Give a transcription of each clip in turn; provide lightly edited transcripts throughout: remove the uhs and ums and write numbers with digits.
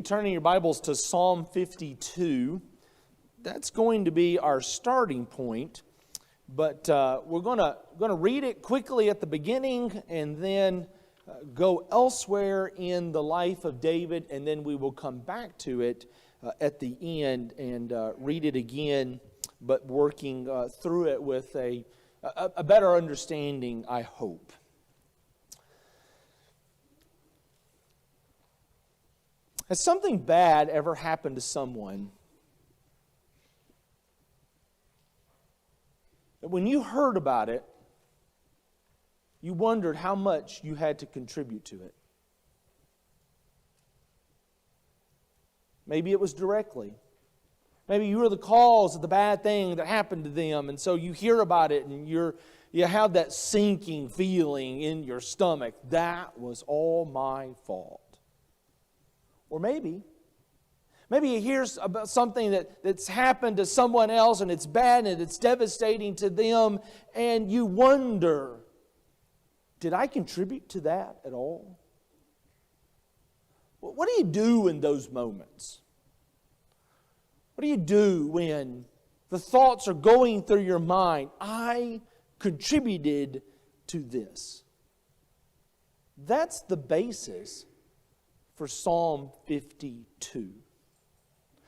turning your Bibles to Psalm 52. That's going to be our starting point. But we're going to read it quickly at the beginning and then go elsewhere in the life of David, and then we will come back to it at the end and read it again, but working through it with a better understanding, I hope. Has something bad ever happened to someone that when you heard about it, you wondered how much you had to contribute to it? Maybe it was directly. Maybe you were the cause of the bad thing that happened to them, and so you hear about it and you have that sinking feeling in your stomach. That was all my fault. Or maybe you hear about something that's happened to someone else and it's bad and it's devastating to them, and you wonder, did I contribute to that at all? What do you do in those moments? What do you do when the thoughts are going through your mind? I contributed to this. That's the basis for Psalm 52.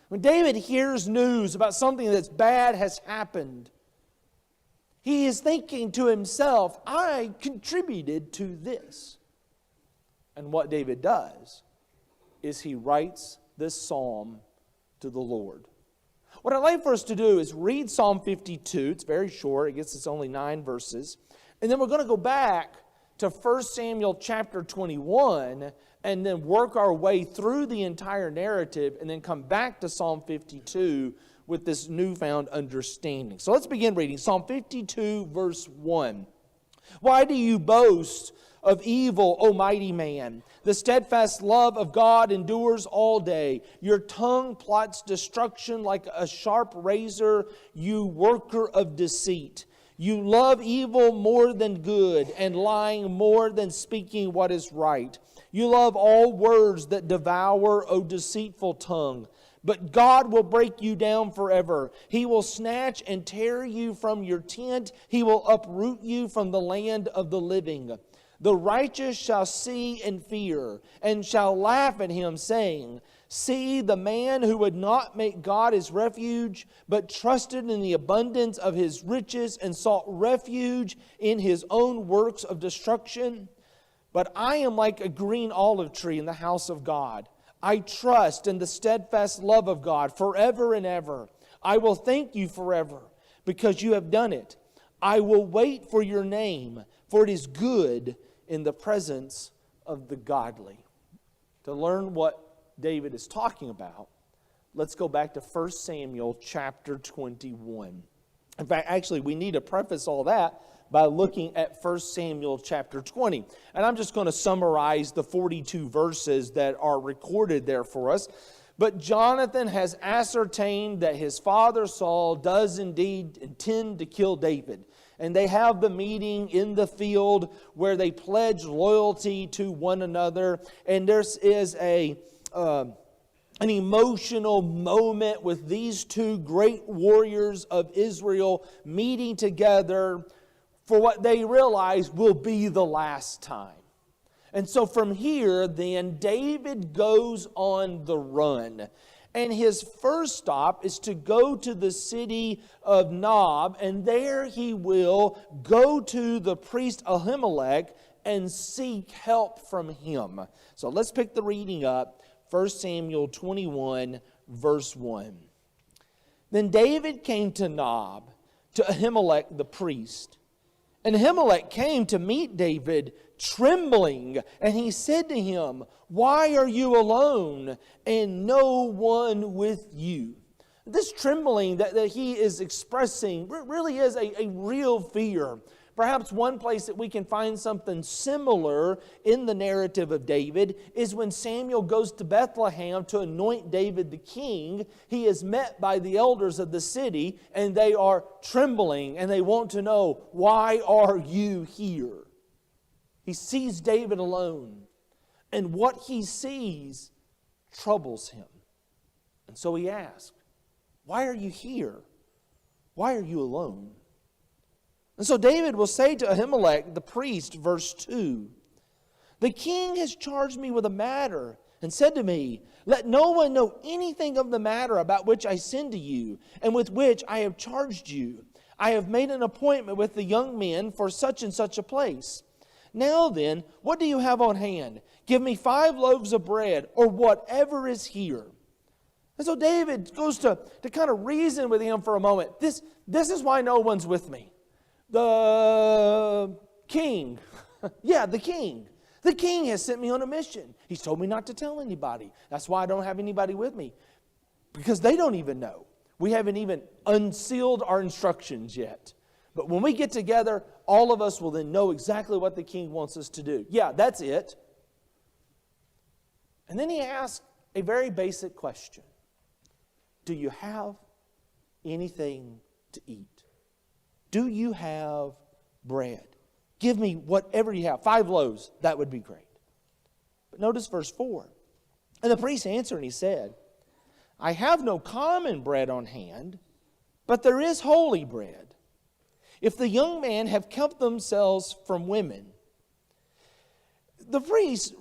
When David hears news about something that's bad has happened, he is thinking to himself, I contributed to this. And what David does is he writes this psalm to the Lord. What I'd like for us to do is read Psalm 52. It's very short. It's only 9 verses. And then we're going to go back to 1 Samuel chapter 21 and then work our way through the entire narrative and then come back to Psalm 52 with this newfound understanding. So let's begin reading. Psalm 52 verse 1. Why do you boast of evil, O mighty man? The steadfast love of God endures all day. Your tongue plots destruction like a sharp razor, you worker of deceit. You love evil more than good, and lying more than speaking what is right. You love all words that devour, O deceitful tongue. But God will break you down forever. He will snatch and tear you from your tent. He will uproot you from the land of the living. The righteous shall see and fear, and shall laugh at him, saying, See, the man who would not make God his refuge, but trusted in the abundance of his riches, and sought refuge in his own works of destruction. But I am like a green olive tree in the house of God. I trust in the steadfast love of God forever and ever. I will thank you forever, because you have done it. I will wait for your name, for it is good in the presence of the godly. To learn what David is talking about, let's go back to 1 Samuel chapter 21. In fact, actually, we need to preface all that by looking at 1 Samuel chapter 20. And I'm just going to summarize the 42 verses that are recorded there for us. But Jonathan has ascertained that his father Saul does indeed intend to kill David. And they have the meeting in the field where they pledge loyalty to one another. And there is an emotional moment with these two great warriors of Israel meeting together for what they realize will be the last time. And so from here, then, David goes on the run. And his first stop is to go to the city of Nob, and there he will go to the priest Ahimelech and seek help from him. So let's pick the reading up, 1 Samuel 21, verse 1. Then David came to Nob, to Ahimelech the priest. And Ahimelech came to meet David trembling, and he said to him, Why are you alone, and no one with you? This trembling that he is expressing really is a real fear. Perhaps one place that we can find something similar in the narrative of David is when Samuel goes to Bethlehem to anoint David the king. He is met by the elders of the city, and they are trembling, and they want to know, why are you here? He sees David alone, and what he sees troubles him. And so he asked, "Why are you here? Why are you alone?" And so David will say to Ahimelech, the priest, verse 2, "The king has charged me with a matter and said to me, 'Let no one know anything of the matter about which I send to you and with which I have charged you. I have made an appointment with the young men for such and such a place. Now then, what do you have on hand? Give me 5 loaves of bread or whatever is here.'" And so David goes to kind of reason with him for a moment. This is why no one's with me. The king. Yeah, the king. The king has sent me on a mission. He's told me not to tell anybody. That's why I don't have anybody with me. Because they don't even know. We haven't even unsealed our instructions yet. But when we get together, all of us will then know exactly what the king wants us to do. Yeah, that's it. And then he asks a very basic question. Do you have anything to eat? Do you have bread? Give me whatever you have. 5 loaves, that would be great. But notice verse 4. And the priest answered and he said, "I have no common bread on hand, but there is holy bread. If the young men have kept themselves from women." The priest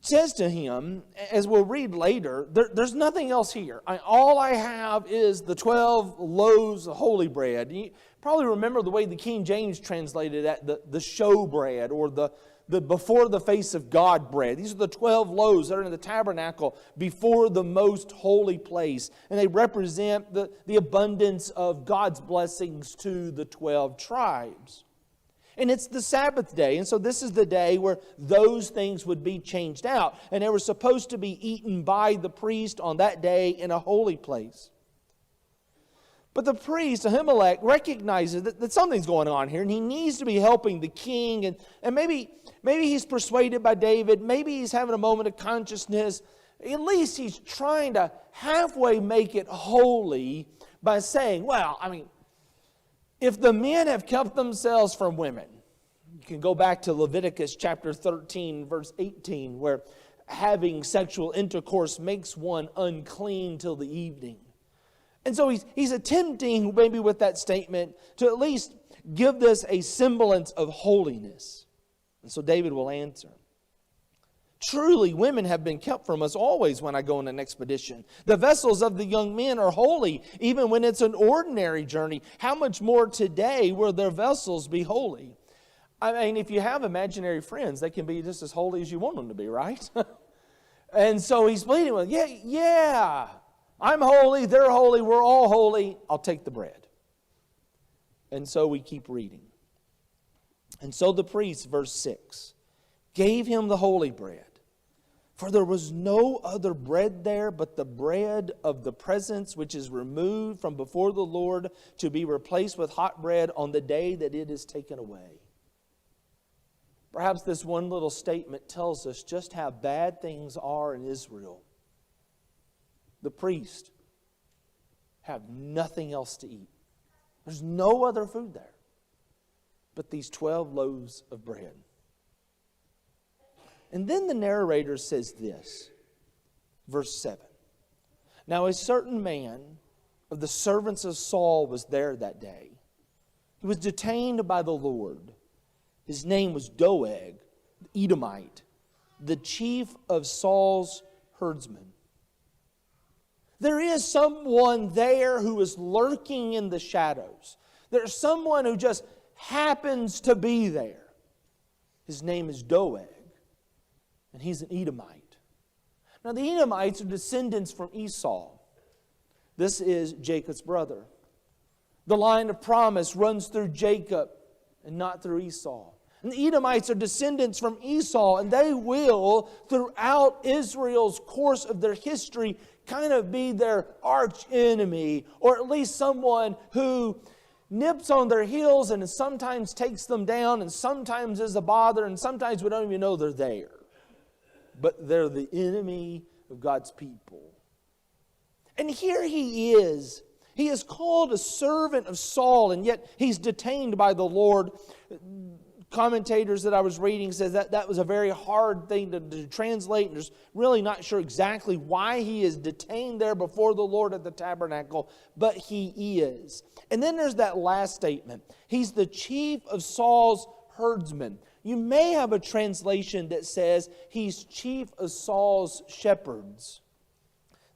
says to him, as we'll read later, there's nothing else here. All I have is the 12 loaves of holy bread. You probably remember the way the King James translated that, the show bread, or the before the face of God bread. These are the 12 loaves that are in the tabernacle before the most holy place. And they represent the abundance of God's blessings to the 12 tribes. And it's the Sabbath day, and so this is the day where those things would be changed out. And they were supposed to be eaten by the priest on that day in a holy place. But the priest, Ahimelech, recognizes that something's going on here, and he needs to be helping the king. And maybe he's persuaded by David, maybe he's having a moment of consciousness. At least he's trying to halfway make it holy by saying, well, if the men have kept themselves from women, you can go back to Leviticus chapter 13, verse 18, where having sexual intercourse makes one unclean till the evening. And so he's attempting, maybe with that statement, to at least give this a semblance of holiness. And so David will answer, "Truly, women have been kept from us always when I go on an expedition. The vessels of the young men are holy, even when it's an ordinary journey. How much more today will their vessels be holy?" If you have imaginary friends, they can be just as holy as you want them to be, right? And so he's pleading with, yeah, I'm holy, they're holy, we're all holy. I'll take the bread. And so we keep reading. And so the priest, verse 6, gave him the holy bread. For there was no other bread there but the bread of the presence, which is removed from before the Lord to be replaced with hot bread on the day that it is taken away. Perhaps this one little statement tells us just how bad things are in Israel. The priests have nothing else to eat. There's no other food there but these 12 loaves of bread. And then the narrator says this, verse 7. Now a certain man of the servants of Saul was there that day. He was detained by the Lord. His name was Doeg, the Edomite, the chief of Saul's herdsmen. There is someone there who is lurking in the shadows. There's someone who just happens to be there. His name is Doeg, and he's an Edomite. Now the Edomites are descendants from Esau. This is Jacob's brother. The line of promise runs through Jacob and not through Esau. And the Edomites are descendants from Esau, and they will, throughout Israel's course of their history, kind of be their arch enemy, or at least someone who nips on their heels and sometimes takes them down, and sometimes is a bother, and sometimes we don't even know they're there. But they're the enemy of God's people. And here he is. He is called a servant of Saul, and yet he's detained by the Lord. commentators that I was reading says that was a very hard thing to translate, and there's really not sure exactly why he is detained there before the Lord at the tabernacle, but he is. And then there's that last statement. He's the chief of Saul's herdsmen. You may have a translation that says he's chief of Saul's shepherds.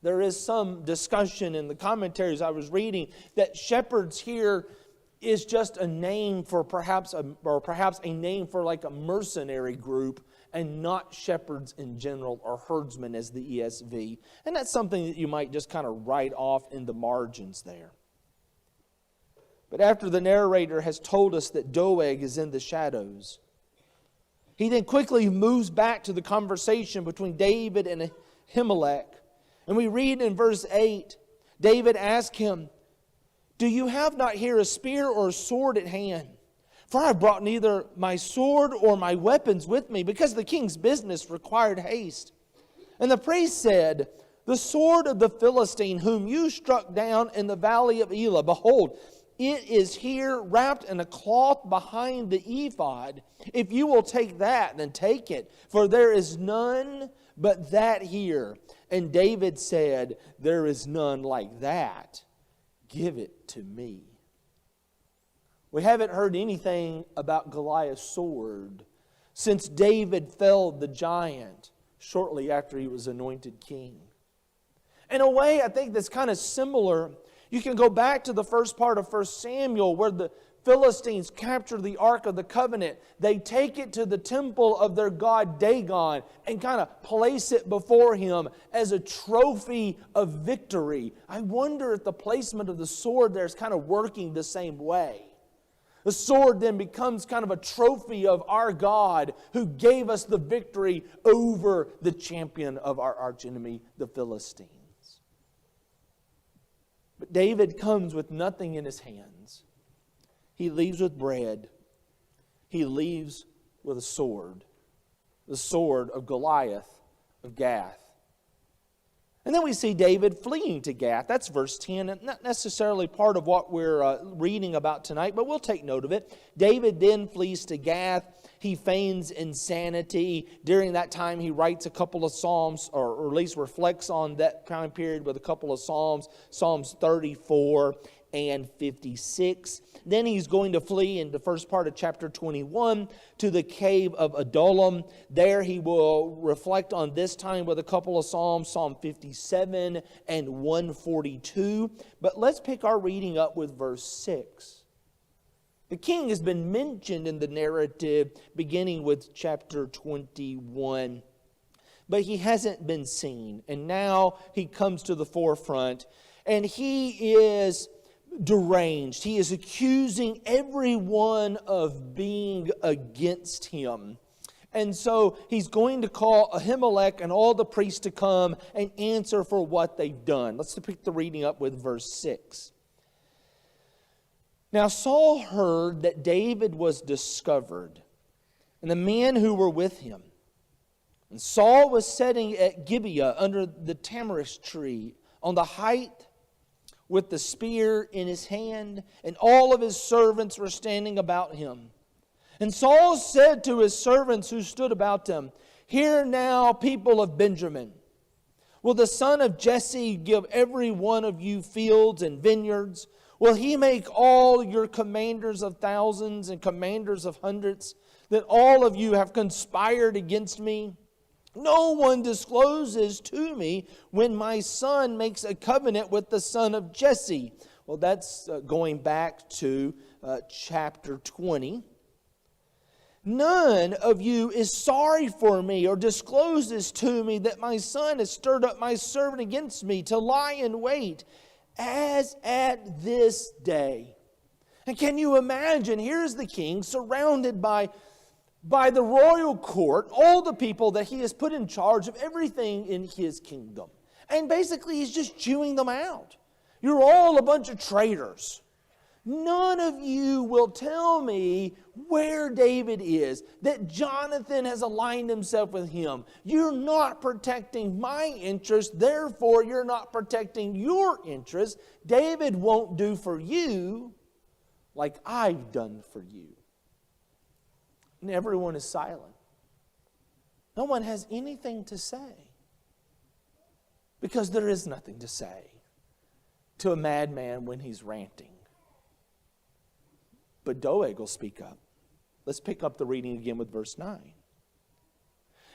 There is some discussion in the commentaries I was reading that shepherds here is just a name for perhaps a name for like a mercenary group, and not shepherds in general, or herdsmen as the ESV. And that's something that you might just kind of write off in the margins there. But after the narrator has told us that Doeg is in the shadows, he then quickly moves back to the conversation between David and Ahimelech. And we read in verse 8, David asked him, "Do you have not here a spear or a sword at hand? For I brought neither my sword or my weapons with me, because the king's business required haste." And the priest said, "The sword of the Philistine whom you struck down in the valley of Elah, behold, it is here wrapped in a cloth behind the ephod. If you will take that, then take it, for there is none but that here." And David said, "There is none like that. Give it to me." We haven't heard anything about Goliath's sword since David felled the giant shortly after he was anointed king. In a way, I think that's kind of similar. You can go back to the first part of 1 Samuel where the Philistines capture the Ark of the Covenant. They take it to the temple of their god Dagon and kind of place it before him as a trophy of victory. I wonder if the placement of the sword there is kind of working the same way. The sword then becomes kind of a trophy of our God who gave us the victory over the champion of our archenemy, the Philistines. But David comes with nothing in his hands. He leaves with bread. He leaves with a sword. The sword of Goliath of Gath. And then we see David fleeing to Gath. That's verse 10. And not necessarily part of what we're reading about tonight, but we'll take note of it. David then flees to Gath. He feigns insanity. During that time, he writes a couple of psalms, or at least reflects on that time period with a couple of psalms. Psalms 34 and 56. Then he's going to flee in the first part of chapter 21 to the cave of Adullam. There he will reflect on this time with a couple of psalms, Psalm 57 and 142. But let's pick our reading up with verse 6. The king has been mentioned in the narrative beginning with chapter 21. But he hasn't been seen. And now he comes to the forefront. And he is deranged. He is accusing everyone of being against him. And so he's going to call Ahimelech and all the priests to come and answer for what they've done. Let's pick the reading up with verse 6. Now Saul heard that David was discovered, and the men who were with him. And Saul was sitting at Gibeah under the tamarisk tree on the height, with the spear in his hand, and all of his servants were standing about him. And Saul said to his servants who stood about him, "Hear now, people of Benjamin. Will the son of Jesse give every one of you fields and vineyards? Will he make all your commanders of thousands and commanders of hundreds, that all of you have conspired against me? No one discloses to me when my son makes a covenant with the son of Jesse." Well, that's going back to chapter 20. "None of you is sorry for me or discloses to me that my son has stirred up my servant against me to lie in wait, as at this day." And can you imagine, here's the king surrounded by the royal court, all the people that he has put in charge of everything in his kingdom. And basically he's just chewing them out. You're all a bunch of traitors. None of you will tell me where David is, that Jonathan has aligned himself with him. You're not protecting my interest, therefore you're not protecting your interest. David won't do for you like I've done for you. And everyone is silent. No one has anything to say. Because there is nothing to say to a madman when he's ranting. But Doeg will speak up. Let's pick up the reading again with verse 9.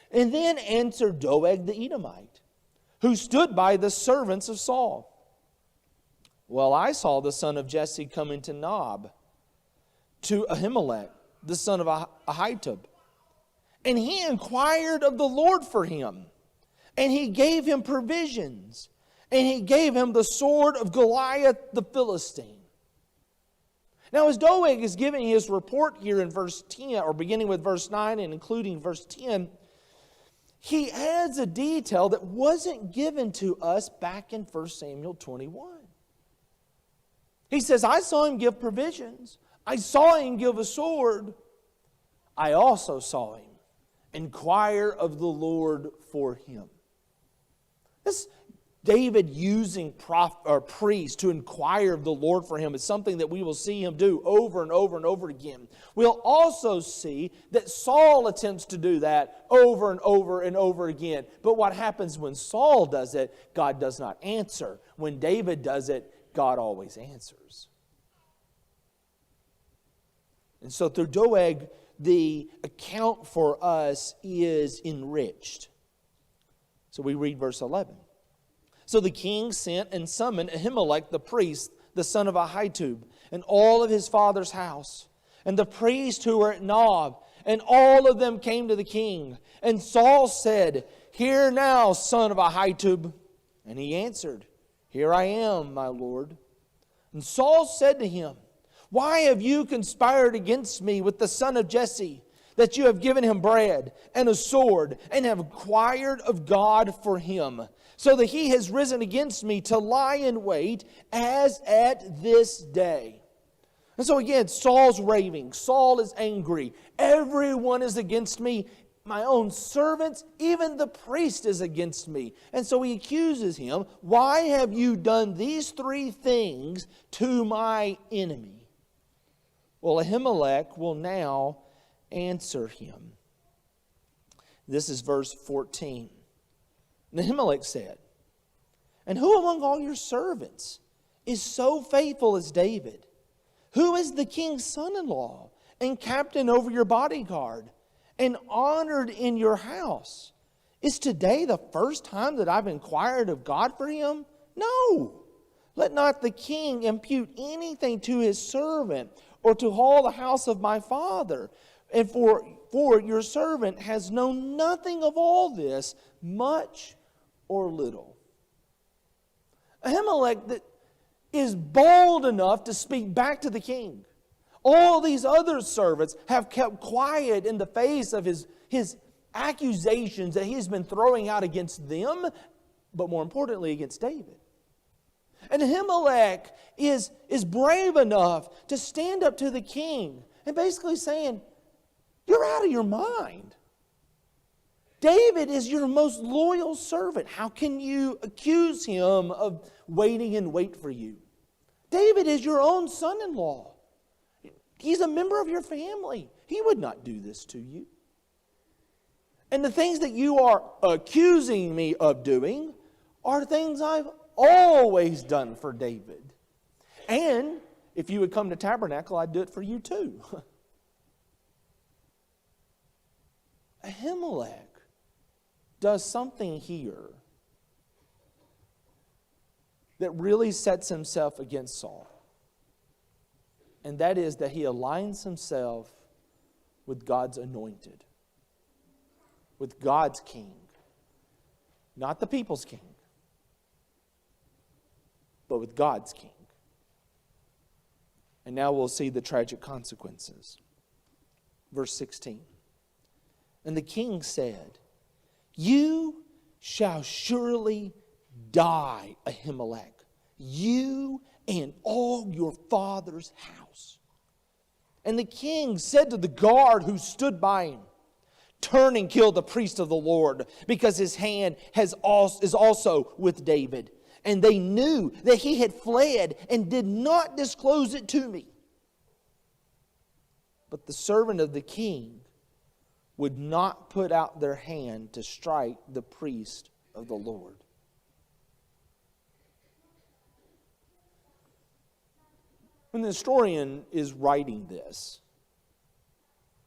And then answered Doeg the Edomite, who stood by the servants of Saul. Well, I saw the son of Jesse come into Nob to Ahimelech, the son of Ahitub. And he inquired of the Lord for him. And he gave him provisions. And he gave him the sword of Goliath the Philistine. Now, as Doeg is giving his report here in verse 10, or beginning with verse 9 and including verse 10, he adds a detail that wasn't given to us back in 1 Samuel 21. He says, I saw him give provisions. I saw him give a sword. I also saw him inquire of the Lord for him. This David using priests to inquire of the Lord for him is something that we will see him do over and over and over again. We'll also see that Saul attempts to do that over and over and over again. But what happens when Saul does it, God does not answer. When David does it, God always answers. And so through Doeg, the account for us is enriched. So we read verse 11. So the king sent and summoned Ahimelech the priest, the son of Ahitub, and all of his father's house, and the priests who were at Nob, and all of them came to the king. And Saul said, Hear now, son of Ahitub. And he answered, Here I am, my lord. And Saul said to him, Why have you conspired against me with the son of Jesse, that you have given him bread and a sword, and have inquired of God for him, so that he has risen against me to lie in wait, as at this day? And so again, Saul's raving. Saul is angry. Everyone is against me. My own servants, even the priest is against me. And so he accuses him, Why have you done these three things to my enemy? Well, Ahimelech will now answer him. This is verse 14. And Ahimelech said, And who among all your servants is so faithful as David? Who is the king's son-in-law and captain over your bodyguard and honored in your house? Is today the first time that I've inquired of God for him? No. Let not the king impute anything to his servant or to all the house of my father. And for your servant has known nothing of all this, much or little. Ahimelech is bold enough to speak back to the king. All these other servants have kept quiet in the face of his accusations that he's been throwing out against them, but more importantly against David. And Ahimelech is brave enough to stand up to the king and basically saying, You're out of your mind. David is your most loyal servant. How can you accuse him of waiting in wait for you? David is your own son-in-law. He's a member of your family. He would not do this to you. And the things that you are accusing me of doing are things I've always done for David. And if you would come to Tabernacle, I'd do it for you too. Ahimelech does something here that really sets himself against Saul. And that is that he aligns himself with God's anointed, with God's king, not the people's king, but with God's king. And now we'll see the tragic consequences. Verse 16. And the king said, You shall surely die, Ahimelech, you and all your father's house. And the king said to the guard who stood by him, Turn and kill the priest of the Lord, because his hand is also with David. And they knew that he had fled and did not disclose it to me. But the servant of the king would not put out their hand to strike the priest of the Lord. When the historian is writing this,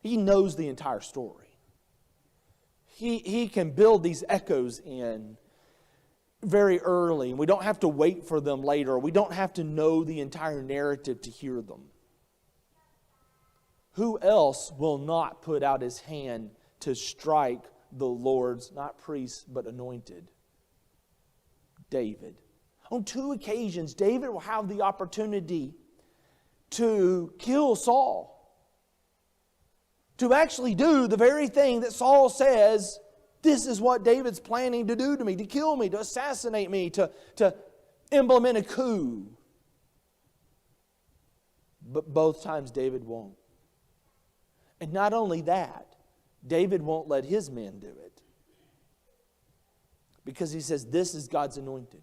he knows the entire story. He can build these echoes in very early, and we don't have to wait for them later. We don't have to know the entire narrative to hear them. Who else will not put out his hand to strike the Lord's, not priest, but anointed? David. On 2 occasions, David will have the opportunity to kill Saul. To actually do the very thing that Saul says, this is what David's planning to do to me, to kill me, to assassinate me, to implement a coup. But both times David won't. And not only that, David won't let his men do it. Because he says, this is God's anointed.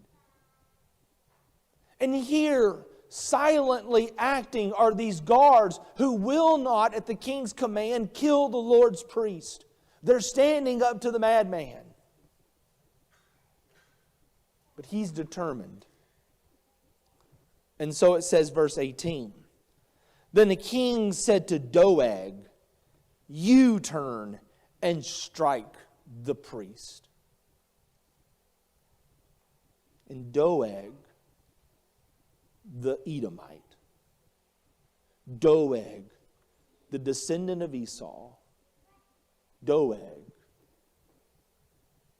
And here, silently acting are these guards who will not, at the king's command, kill the Lord's priest. They're standing up to the madman. But he's determined. And so it says, verse 18. Then the king said to Doeg, you turn and strike the priest. And Doeg, the Edomite, Doeg, the descendant of Esau, Doeg,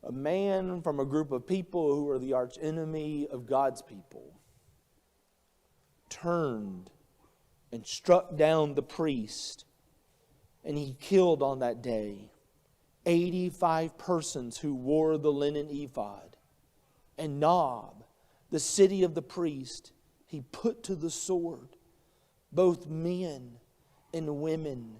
a man from a group of people who are the arch enemy of God's people, turned and struck down the priest, and he killed on that day 85 persons who wore the linen ephod. And Nob, the city of the priest, he put to the sword both men and women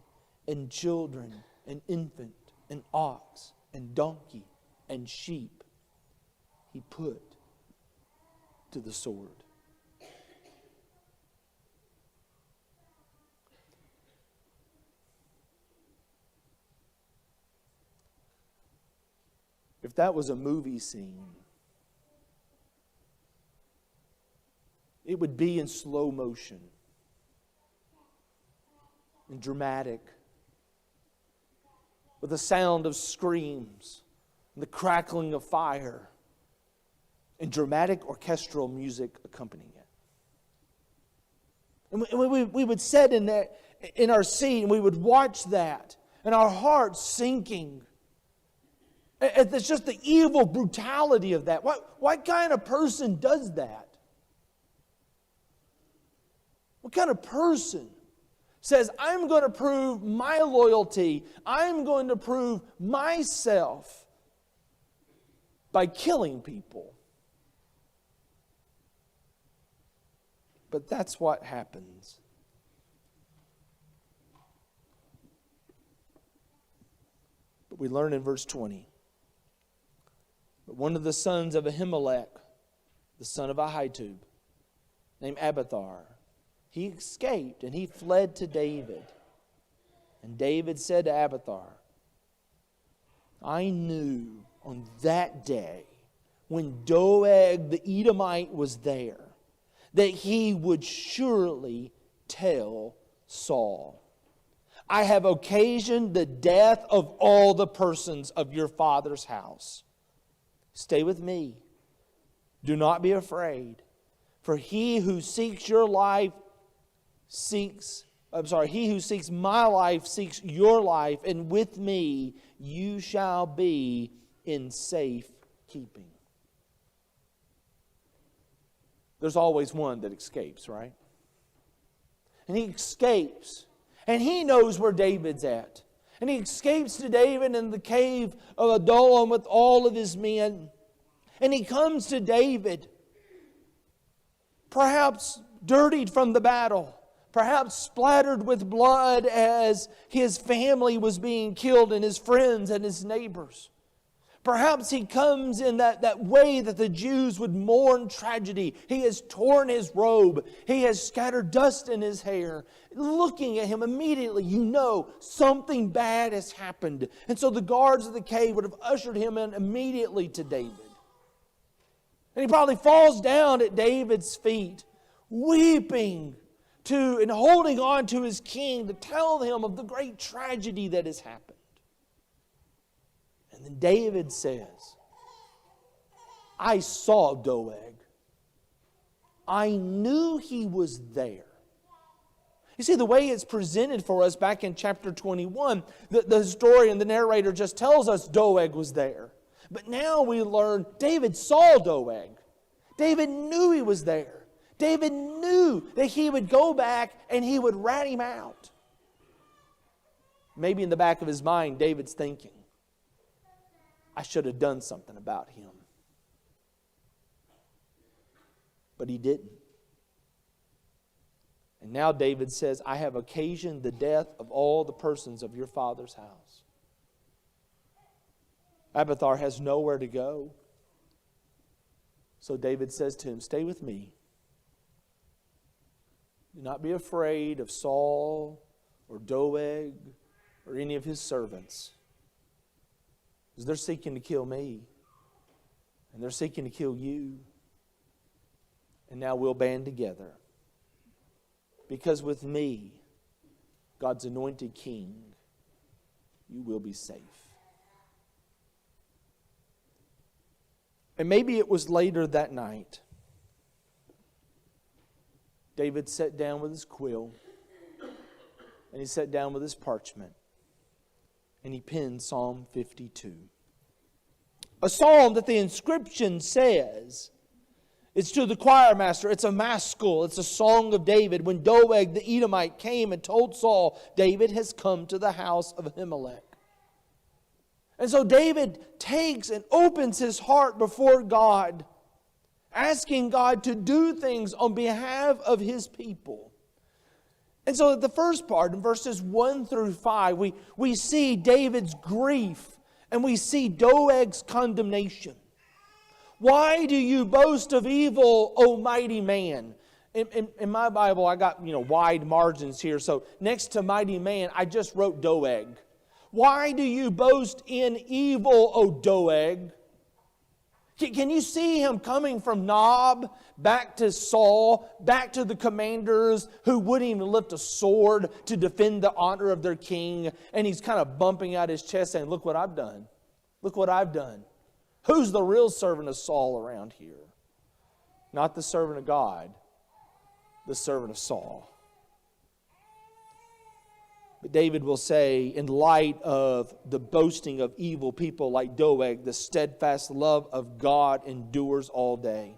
and children and infant and ox and donkey and sheep. He put to the sword. If that was a movie scene, it would be in slow motion and dramatic, with the sound of screams and the crackling of fire and dramatic orchestral music accompanying it. And we would sit in our seat and we would watch that, and our hearts sinking. It's just the evil brutality of that. What kind of person does that? What kind of person says, I'm going to prove my loyalty, I'm going to prove myself by killing people? But that's what happens. But we learn in verse 20. But one of the sons of Ahimelech, the son of Ahitub, named Abiathar, he escaped and he fled to David. And David said to Abiathar, I knew on that day when Doeg the Edomite was there that he would surely tell Saul, I have occasioned the death of all the persons of your father's house. Stay with me. Do not be afraid. For he who seeks my life seeks your life, and with me you shall be in safe keeping. There's always one that escapes, right? And he escapes. And he knows where David's at. And he escapes to David in the cave of Adullam with all of his men. And he comes to David, perhaps dirtied from the battle, perhaps splattered with blood as his family was being killed and his friends and his neighbors. Perhaps he comes in that way that the Jews would mourn tragedy. He has torn his robe. He has scattered dust in his hair. Looking at him immediately, you know something bad has happened. And so the guards of the cave would have ushered him in immediately to David. And he probably falls down at David's feet, weeping and holding on to his king to tell him of the great tragedy that has happened. And then David says, I saw Doeg. I knew he was there. You see, the way it's presented for us back in chapter 21, the historian, the narrator just tells us Doeg was there. But now we learn David saw Doeg. David knew he was there. David knew that he would go back and he would rat him out. Maybe in the back of his mind, David's thinking, I should have done something about him. But he didn't. And now David says, I have occasioned the death of all the persons of your father's house. Abiathar has nowhere to go. So David says to him, stay with me. Do not be afraid of Saul or Doeg or any of his servants. Because they're seeking to kill me. And they're seeking to kill you. And now we'll band together. Because with me, God's anointed king, you will be safe. And maybe it was later that night. David sat down with his quill. And he sat down with his parchment. And he penned Psalm 52. A psalm that the inscription says, it's to the choir master. It's a maskil. It's a song of David. When Doeg the Edomite came and told Saul, David has come to the house of Ahimelech. And so David takes and opens his heart before God, asking God to do things on behalf of his people. And so the first part, in verses 1 through 5, we see David's grief and we see Doeg's condemnation. Why do you boast of evil, O mighty man? In my Bible, I got wide margins here. So next to mighty man, I just wrote Doeg. Why do you boast in evil, O Doeg? Can you see him coming from Nob back to Saul, back to the commanders who wouldn't even lift a sword to defend the honor of their king? And he's kind of bumping out his chest saying, look what I've done. Look what I've done. Who's the real servant of Saul around here? Not the servant of God, the servant of Saul. But David will say, in light of the boasting of evil people like Doeg, the steadfast love of God endures all day.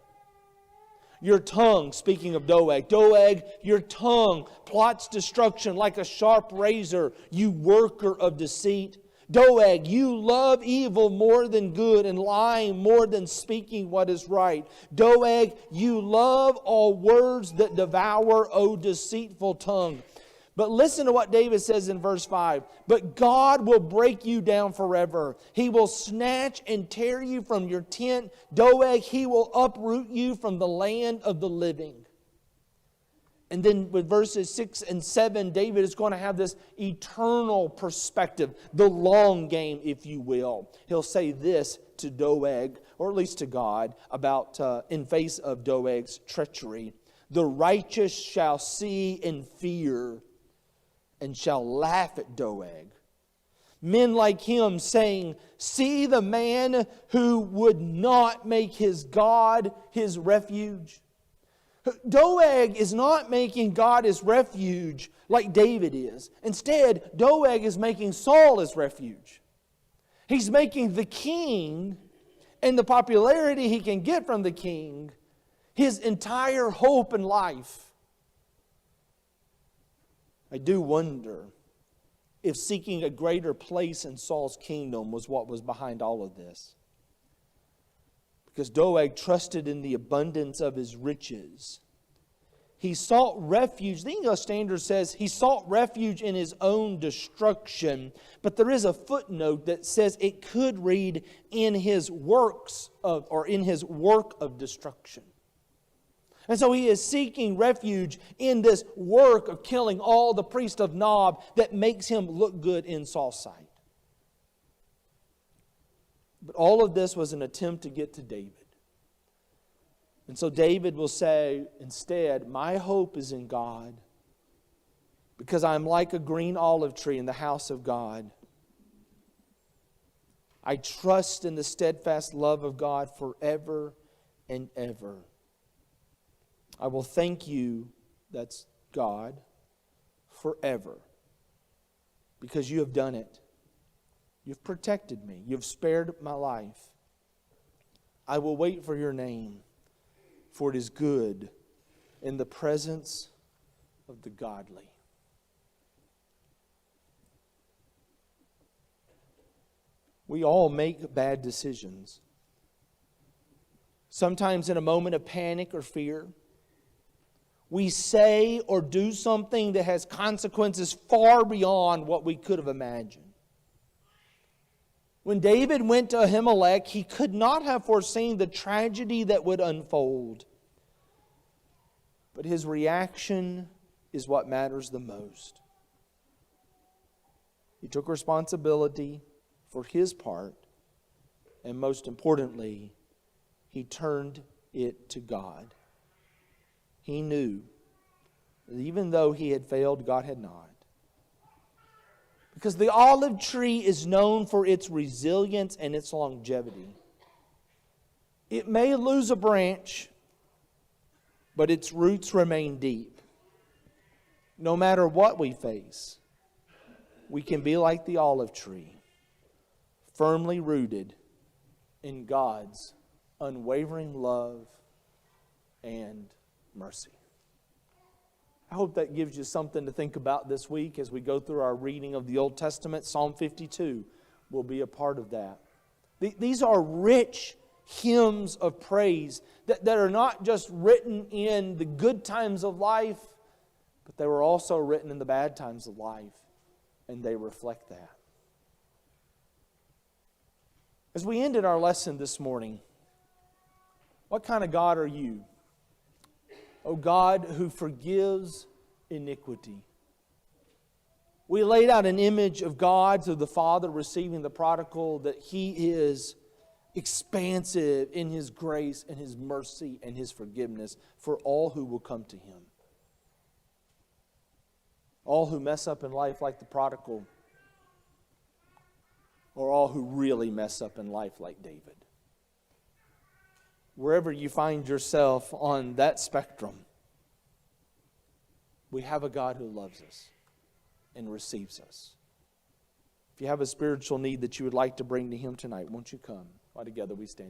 Your tongue, speaking of Doeg, your tongue plots destruction like a sharp razor, you worker of deceit. Doeg, you love evil more than good and lying more than speaking what is right. Doeg, you love all words that devour, O deceitful tongue. But listen to what David says in verse 5. But God will break you down forever. He will snatch and tear you from your tent. Doeg, He will uproot you from the land of the living. And then with verses 6 and 7, David is going to have this eternal perspective, the long game, if you will. He'll say this to Doeg, or at least to God, about in face of Doeg's treachery. The righteous shall see and fear, and shall laugh at Doeg. Men like him saying, see the man who would not make his God his refuge. Doeg is not making God his refuge like David is. Instead, Doeg is making Saul his refuge. He's making the king and the popularity he can get from the king his entire hope in life. I do wonder if seeking a greater place in Saul's kingdom was what was behind all of this. Because Doeg trusted in the abundance of his riches. he sought refuge. The English Standard says he sought refuge in his own destruction. But there is a footnote that says it could read in his works of, or in his work of destruction. And so he is seeking refuge in this work of killing all the priests of Nob that makes him look good in Saul's sight. But all of this was an attempt to get to David. And so David will say, instead, my hope is in God, because I'm like a green olive tree in the house of God. I trust in the steadfast love of God forever and ever. I will thank you, that's God, forever, because you have done it. You've protected me. You've spared my life. I will wait for your name, for it is good in the presence of the godly. We all make bad decisions. Sometimes in a moment of panic or fear, we say or do something that has consequences far beyond what we could have imagined. When David went to Ahimelech, he could not have foreseen the tragedy that would unfold. But his reaction is what matters the most. He took responsibility for his part, and most importantly, he turned it to God. He knew that even though he had failed, God had not. Because the olive tree is known for its resilience and its longevity. It may lose a branch, but its roots remain deep. No matter what we face, we can be like the olive tree, firmly rooted in God's unwavering love and mercy. I hope that gives you something to think about this week as we go through our reading of the Old Testament. Psalm 52 will be a part of that. These are rich hymns of praise that are not just written in the good times of life, but they were also written in the bad times of life, and they reflect that. As we ended our lesson this morning, what kind of God are you? O God who forgives iniquity. We laid out an image of God, so the Father receiving the prodigal, that He is expansive in His grace and His mercy and His forgiveness for all who will come to Him. All who mess up in life like the prodigal, or all who really mess up in life like David. Wherever you find yourself on that spectrum, we have a God who loves us and receives us. If you have a spiritual need that you would like to bring to Him tonight, won't you come? While together we stand.